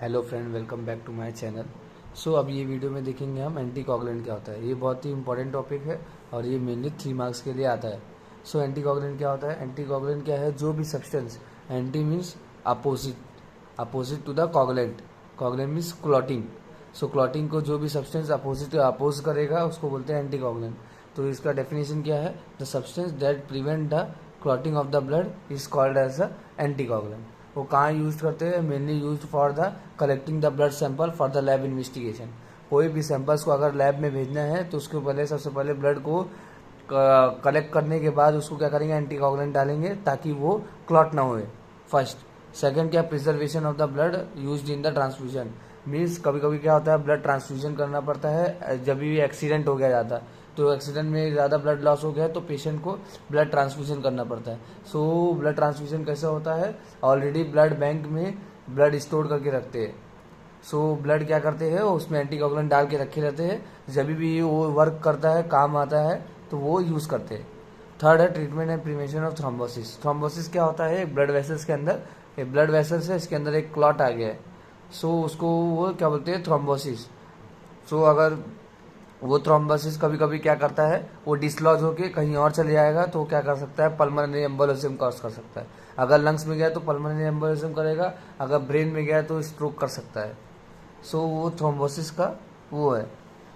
Hello friend, welcome back to my channel. So अब ये video में देखेंगे हम एंटी कोगुलेंट क्या होता है। ये बहुत ही इंपॉर्टेंट टॉपिक है और ये मेनली 3 मार्क्स के लिए आता है। सो एंटी कोगुलेंट क्या होता है? एंटी कोगुलेंट क्या है? जो भी substance, anti means opposite to the coagulant, coagulant means clotting. So clotting को जो भी सब्सटेंस अपोज करेगा उसको बोलते हैं एंटी कोगुलेंट। तो इसका डेफिनेशन क्या है? The substance that prevent the clotting of the blood is called as a anti coagulant. वो कहाँ यूज करते हैं? Mainly use for the collecting the blood sample for the lab investigation. कोई भी सैंपल्स को अगर लैब में भेजना है तो उसके पहले सबसे पहले ब्लड को कलेक्ट करने के बाद उसको क्या करेंगे? एंटी कोगुलेंट डालेंगे ताकि वो क्लॉट ना होए। फर्स्ट। सेकंड क्या? Preservation of the blood used in the transfusion. Means कभी कभी क्या होता है, ब्लड ट्रांसफ्यूजन करना पड़ता है जब भी एक्सीडेंट हो गया जाता, तो एक्सीडेंट में ज़्यादा ब्लड लॉस हो गया तो पेशेंट को ब्लड ट्रांसफ्यूजन करना पड़ता है। सो ब्लड ट्रांसफ्यूजन कैसे होता है? ऑलरेडी ब्लड बैंक में ब्लड स्टोर करके रखते हैं। सो ब्लड क्या करते हैं, उसमें एंटी कोगुलेंट डाल के रखे रहते हैं। जब भी वो वर्क करता है, काम आता है, तो वो यूज़ करते हैं। थर्ड है treatment and prevention of thrombosis. Thrombosis क्या होता है? ब्लड वेसल्स के अंदर, एक ब्लड वेसल्स है, इसके अंदर एक क्लॉट आ गया है। सो उसको वो क्या बोलते हैं? थ्रोम्बोसिस। सो अगर वो थ्रोम्बोसिस कभी कभी क्या करता है, वो डिसलॉज होके कहीं और चले जाएगा तो क्या कर सकता है? पल्मोनरी एम्बोलिज्म कॉज कर सकता है। अगर लंग्स में गया तो पल्मोनरी एम्बोलिज्म करेगा, अगर ब्रेन में गया तो स्ट्रोक कर सकता है। सो वो थ्रोम्बोसिस का वो है।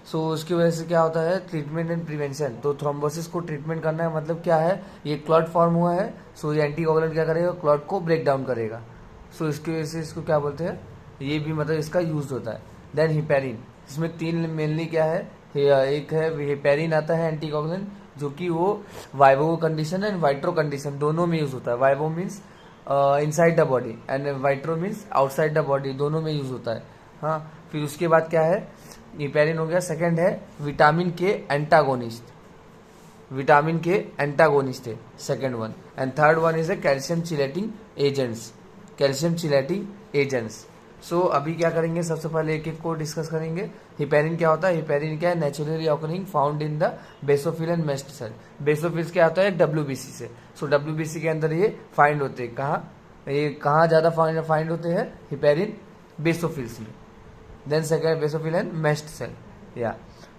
सो उसकी वजह से क्या होता है? Treatment and prevention. तो थ्रोम्बोसिस को ट्रीटमेंट करना है, मतलब क्या है? ये क्लॉट फॉर्म हुआ है, सो ये एंटी कोगुलेंट क्या करेगा? क्लॉट को ब्रेक डाउन करेगा। सो इसकी वजह से इसको क्या बोलते हैं? ये भी मतलब इसका यूज होता है। देन हिपेरिन, इसमें तीन मेनली क्या है? एक है हिपेरिन आता है एंटी कोगुलेंट, जो कि वो vivo condition and vitro condition दोनों में यूज होता है। Vivo means inside the body and vitro means outside the body, दोनों में यूज होता है। हाँ, फिर उसके बाद क्या है? हिपेरिन हो गया। सेकंड है vitamin K antagonist, vitamin K antagonist है second one. And third one is a calcium chelating agents, calcium chelating agents. So अभी क्या करेंगे? सबसे पहले एक एक को डिस्कस करेंगे। हिपेरिन क्या होता है? हिपेरिन क्या है? Naturally occurring found in the basophil and mast cell. Basophils क्या होता है? डब्ल्यूबीसी से। सो डब्ल्यूबीसी के अंदर ये फाइंड होते हैं। कहाँ ये कहाँ ज्यादा फाइंड होते हैं? हिपेरिन बेसोफिल्स में। Then second basophil and mast cell, या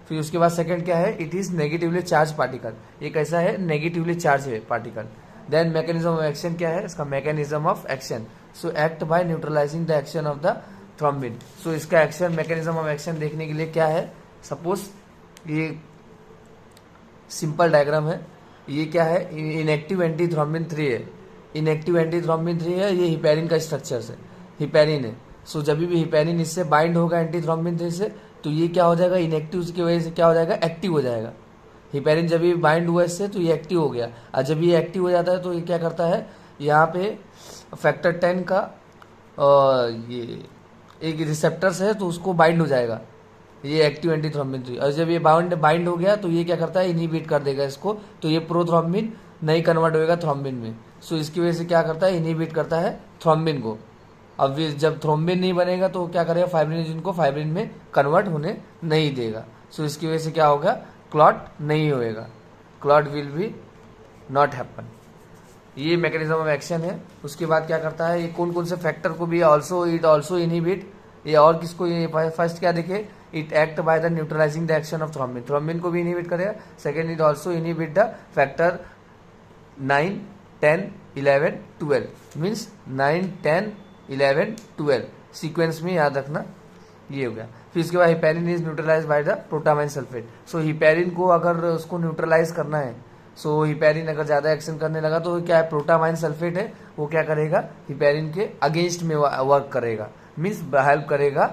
फिर उसके बाद सेकंड क्या है? It is negatively charge particle. ये कैसा है? नेगेटिवली चार्ज है particle. Then mechanism of action क्या है इसका? Mechanism of action, so act by neutralising the action of the thrombin. So इसका एक्शन, मैकेनिज्म ऑफ एक्शन देखने के लिए क्या है? सपोज ये सिंपल डायग्राम है। ये क्या है? इनएक्टिव एंटी थ्रोम्बिन 3 है। इनएक्टिव एंटी थ्रोम्बिन 3 है, ये हिपेरिन का स्ट्रक्चर है, हिपेरिन है। सो जब भी हिपेरिन इससे बाइंड होगा एंटी थ्रोम्बिन 3 से, तो ये क्या हो जाएगा? इनएक्टिव की वजह से क्या हो जाएगा? एक्टिव हो जाएगा। हिपेरिन जब भी बाइंड हुआ इससे तो ये एक्टिव हो गया, और जब ये एक्टिव हो जाता है तो ये क्या करता है? यहाँ पे फैक्टर 10 का ये एक रिसेप्टर्स है तो उसको बाइंड हो जाएगा, ये एक्टिव एंटी थ्रोम्बिन 3। और जब ये बाइंड हो गया तो ये क्या करता है? इनहिबिट कर देगा इसको, तो ये प्रोथ्रोम्बिन नहीं कन्वर्ट होएगा थ्रोम्बिन में। सो इसकी वजह से क्या करता है? इनहिबिट करता है थ्रोम्बिन को। अब जब थ्रोम्बिन नहीं बनेगा तो क्या करेगा? फाइब्रिनोजन को फाइब्रिन में कन्वर्ट होने नहीं देगा। सो इसकी वजह से क्या होगा? क्लॉट नहीं होएगा, clot will be not happen. ये मैकेनिज्म ऑफ एक्शन है। उसके बाद क्या करता है? ये कौन कौन से फैक्टर को भी इट ऑल्सो इनहिबिट। ये और किसको? ये फर्स्ट क्या देखे? It act by the neutralizing the action of thrombin, thrombin को भी इनहिबिट करेगा। Second, it also inhibit the factor 9, 10, 11, 12 means 9, 10, 11, 12 sequence में याद रखना। ये हो गया। फिर इसके बाद heparin is neutralize by the protamine sulphate. So heparin को अगर उसको न्यूट्रलाइज करना है, सो हिपेरिन अगर ज्यादा एक्शन करने लगा तो क्या है? प्रोटामाइन सल्फेट है, वो क्या करेगा? हिपेरिन के अगेंस्ट में वर्क करेगा, मीन्स हेल्प करेगा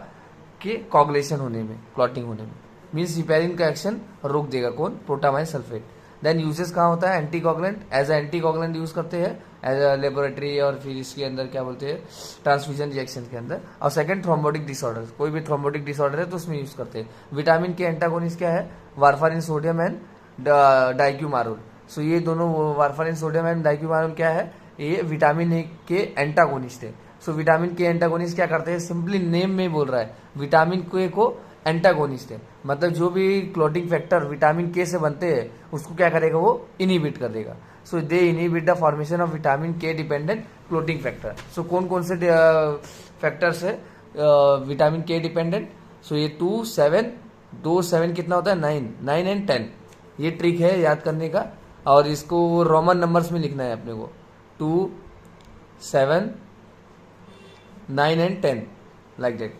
कि कोगुलेशन होने में, क्लॉटिंग होने में, मीन्स हिपेरिन का एक्शन रोक देगा। कौन? Protamine sulphate. देन यूजेस कहाँ होता है? Anti coagulant, as a anti coagulant use करते हैं एज अ लेबोरेटरी, और फिर इसके अंदर क्या बोलते हैं? ट्रांसफ्यूजन रिएक्शन के अंदर। और सेकंड, थ्रोम्बोटिक डिसऑर्डर, कोई भी थ्रोम्बोटिक डिसऑर्डर है तो उसमें यूज करते हैं। विटामिन के एंटागोनिस्ट क्या है? Warfarin sodium and dicoumarol. So ये दोनों, वारफारिन सोडियम एंड डाइक्यूमारोल क्या है? ये विटामिन ए के एंटागोनिस्ट है। सो विटामिन के एंटागोनिस्ट क्या करते हैं? सिंपली नेम में बोल रहा है, विटामिन के को एंटागोनिस्ट है, मतलब जो भी क्लॉटिंग फैक्टर विटामिन के से बनते हैं उसको क्या करेगा? वो इनहिबिट कर देगा। So they inhibit the formation of vitamin K dependent clotting factor. सो कौन कौन से फैक्टर्स है? Vitamin K dependent. सो ये 2 7 2 7 कितना होता है 9 9 एंड 10। ये ट्रिक है याद करने का, और इसको रोमन नंबर्स में लिखना है अपने को 2 7 9 एंड 10 लाइक दैट।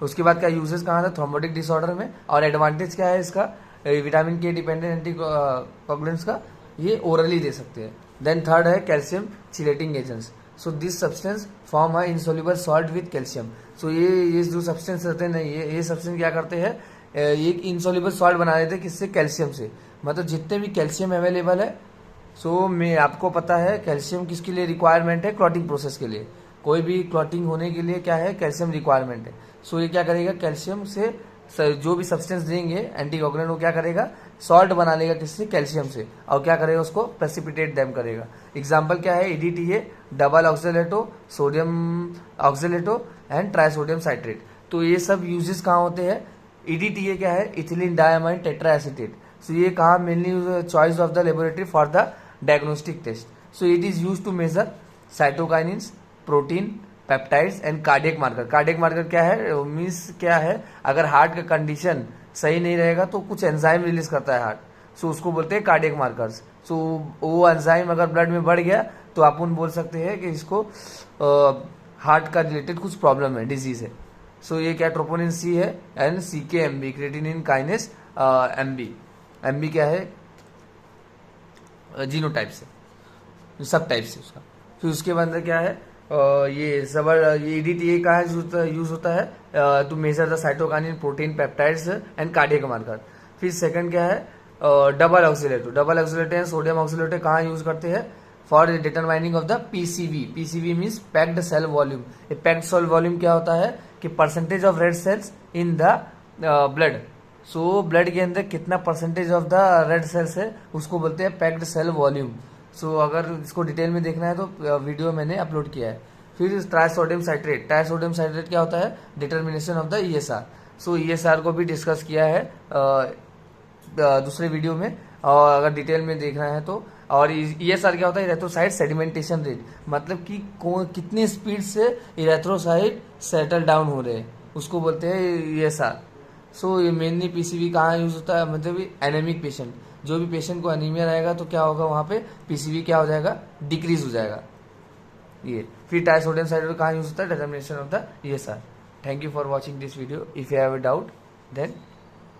उसके बाद क्या यूजेस कहाँ था थ्रोम्बोटिक डिसऑर्डर में, और एडवांटेज क्या है इसका विटामिन के डिपेंडेंट एंटीकोगुलेंट्स का, ये ओरली दे सकते हैं। देन थर्ड है calcium chelating agents. So this substance form है इंसोल्यूबल सॉल्ट विद कैल्शियम। सो ये जो सब्सटेंस रहते हैं ना, ये सब्सटेंस क्या करते हैं, ये इंसोल्यूबल सॉल्ट बना देते हैं किससे, कैल्शियम से। मतलब जितने भी कैल्शियम अवेलेबल है, सो मैं आपको पता है कैल्शियम किसके लिए रिक्वायरमेंट है, क्लॉटिंग प्रोसेस के लिए। कोई भी क्लॉटिंग होने के लिए क्या है, कैल्शियम रिक्वायरमेंट है। सो ये क्या करेगा, कैल्शियम से जो भी सब्सटेंस देंगे एंटीकोगुलेंट, वो क्या करेगा, सॉल्ट बना लेगा किससे, कैल्शियम से, और क्या करेगा, उसको प्रेसिपिटेट डैम करेगा। एग्जाम्पल क्या है, EDTA double oxalate sodium oxalate and trisodium citrate. तो ये सब यूजेस कहाँ होते हैं, EDTA क्या है, ethylene diamine tetra acetate. So ये कहाँ mainly choice of the laboratory for the diagnostic test. So it is use to measure cytokinins, protein, peptides and cardiac marker. Cardiac marker क्या है, मीन्स क्या है, अगर हार्ट का कंडीशन सही नहीं रहेगा तो कुछ एंजाइम रिलीज करता है हार्ट, सो उसको बोलते हैं कार्डियक मार्कर्स। सो वो एंजाइम अगर ब्लड में बढ़ गया तो अपन बोल सकते हैं कि इसको हार्ट का रिलेटेड कुछ प्रॉब्लम है, डिजीज है। सो ये क्या, ट्रोपोनिन C है and CKMB creatinine kinase MB। MB क्या है, जीनोटाइप से, सब टाइप से उसका। फिर उसके बाद क्या है, ये EDTA का यूज होता है to measure the cytokinin, protein, peptides and cardiac marker. फिर सेकंड क्या है, double oxalate. Double oxalate and sodium oxalate कहाँ यूज करते हैं, for determining of the PCV। PCV means packed cell volume. Packed cell volume क्या होता है कि percentage of red cells in the blood. So blood के अंदर कितना percentage of the red cells है, उसको बोलते हैं पैक्ड सेल वॉल्यूम। सो अगर इसको डिटेल में देखना है तो वीडियो मैंने अपलोड किया है। फिर ट्राइसोडियम साइट्रेट। ट्राइसोडियम साइट्रेट क्या होता है, determination of the ESR। So ESR को भी डिस्कस किया है दूसरे वीडियो में, और अगर डिटेल में देखना है तो। और ESR क्या होता है, इरेथ्रोसाइट सेडिमेंटेशन रेट, मतलब कि कितनी स्पीड से इरेथ्रोसाइट सेटल डाउन हो रहे हैं, उसको बोलते हैं ESR। सो ये मेनली PCV कहाँ यूज होता है, मतलब एनेमिक पेशेंट, जो भी पेशेंट को एनीमिया रहेगा तो क्या होगा, वहाँ पे PCV क्या हो जाएगा, डिक्रीज हो जाएगा ये। फिर ट्राइसोडियम साइट्रेट कहाँ यूज होता है, determination of the ESR। Thank you for watching this video. If you have a doubt then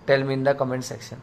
tell me in the comment section.